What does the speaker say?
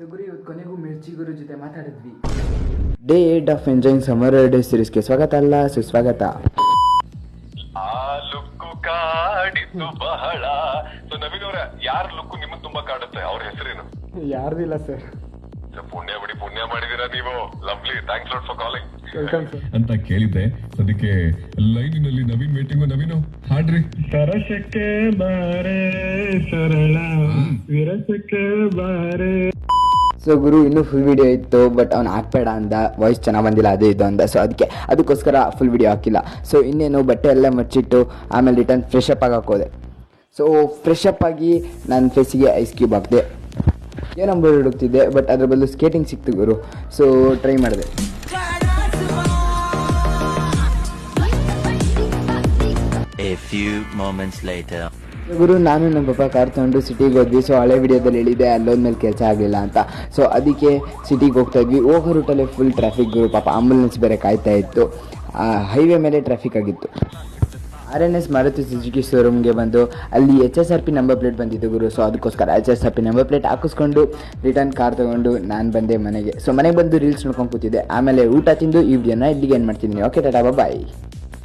ಗುರು ಇವತ್ತು ಕೊನೆಗೂ ಮಿರ್ಚಿ ಗುರು ಜೊತೆ ಮಾತಾಡಿದ್ವಿ. Day 8 of enjoying summer day ಸೀರೀಸ್ಗೆ ಸ್ವಾಗತ ಅಲ್ಲ ಸುಸ್ವಾಗತ. ಆ ಲುಕ್ಕು ಕಾಡಿತ್ತು ಬಹಳ. ಸೊ ನವೀನ್ ಅವರ ಯಾರ ಲುಕ್ಕು ನಿಮಗೆ ತುಂಬಾ ಕಾಡುತ್ತೆ? ಅವ್ರ ಹೆಸರೇನು? ಯಾರ್ದಿಲ್ಲ ಸರ್. ಪುಣ್ಯ ಮಾಡಿದೀರಾ ನೀವು. Lovely, thanks lot for calling. Welcome sir ಅಂತ ಕೇಳಿದ್ದೆ. ಅದಕ್ಕೆ ಲೈನಿನಲ್ಲಿ ನವೀನ್ ಮೀಟಿಂಗು. ನವೀನು ಹಾಡ್ರಿ. ಸರಸಕ್ಕೆ ಬಾರೆ ಸರಳ ವಿರಸಕ್ಕೆ ಬಾರೆ. ಸೊ ಗುರು ಇನ್ನೂ ಫುಲ್ ವಿಡಿಯೋ ಇತ್ತು, ಬಟ್ ಅವ್ನು ಹಾಕ್ಬೇಡ ಅಂದ, ವಾಯ್ಸ್ ಚೆನ್ನಾಗಿ ಬಂದಿಲ್ಲ ಅದು ಇದು ಅಂದ. ಸೊ ಅದಕ್ಕೋಸ್ಕರ ಫುಲ್ ವಿಡಿಯೋ ಹಾಕಿಲ್ಲ. ಸೊ ಇನ್ನೇನು ಬಟ್ಟೆ ಎಲ್ಲ ಮಚ್ಚಿಟ್ಟು ಆಮೇಲೆ ರಿಟರ್ನ್ ಫ್ರೆಶ್ ಅಪ್ ಆಗಿ ಹಾಕೋದೆ. ಸೊ ಫ್ರೆಶ್ ಅಪ್ ಆಗಿ ನನ್ನ ಫೇಸಿಗೆ ಐಸ್ ಕ್ಯೂಬ್ ಹಾಕಿದೆ. ಏನೋ ನಂಬರ್ ಹುಡುಕ್ತಿದ್ದೆ, ಬಟ್ ಅದ್ರ ಬದಲು ಸ್ಕೇಟಿಂಗ್ ಸಿಕ್ತು ಗುರು. ಸೊ ಟ್ರೈ ಮಾಡಿದೆ. A few moments later. ಗುರು ನಾನು ನಮ್ಮ ಪಾಪ ಕಾರ್ ತೊಗೊಂಡು ಸಿಟಿಗೆ ಹೋದ್ವಿ. ಸೊ ಹಳೆ ವಿಡಿಯೋದಲ್ಲಿ ಹೇಳಿದ್ದೆ ಅಲ್ಲೋದ್ಮೇಲೆ ಕೆಲಸ ಆಗಲಿಲ್ಲ ಅಂತ. ಸೊ ಅದಕ್ಕೆ ಸಿಟಿಗೆ ಹೋಗ್ತಾ ಇದ್ವಿ. ಹೋಗೋ ರೂಟಲ್ಲೇ ಫುಲ್ ಟ್ರಾಫಿಕ್ ಗುರು. ಪಾಪ ಆಂಬುಲೆನ್ಸ್ ಬೇರೆ ಕಾಯ್ತಾ ಇತ್ತು. ಹೈವೇ ಮೇಲೆ ಟ್ರಾಫಿಕ್ ಆಗಿತ್ತು. RNS ಮಾರುತಿ ಸುಜುಕಿ ಶೋರೂಮ್ಗೆ ಬಂದು ಅಲ್ಲಿ HSRP ನಂಬರ್ ಪ್ಲೇಟ್ ಬಂದಿತ್ತು ಗುರು. ಸೊ ಅದಕ್ಕೋಸ್ಕರ HSRP ನಂಬರ್ ಪ್ಲೇಟ್ ಹಾಕಿಸ್ಕೊಂಡು ರಿಟರ್ನ್ ಕಾರ್ ತೊಗೊಂಡು ನಾನು ಬಂದೆ ಮನೆಗೆ. ಸೊ ಮನೆಗೆ ಬಂದು ರೀಲ್ಸ್ ನೋಡ್ಕೊಂಡು ಕೂತಿದ್ದೆ. ಆಮೇಲೆ ಊಟ ತಿಂದು ಈ ವಿಡಿಯೋನ ಇಲ್ಲಿಗೆ ಏನು ಮಾಡ್ತಿದ್ದೀನಿ. ಓಕೆ ಟಾಟಾ ಬಾಯ್.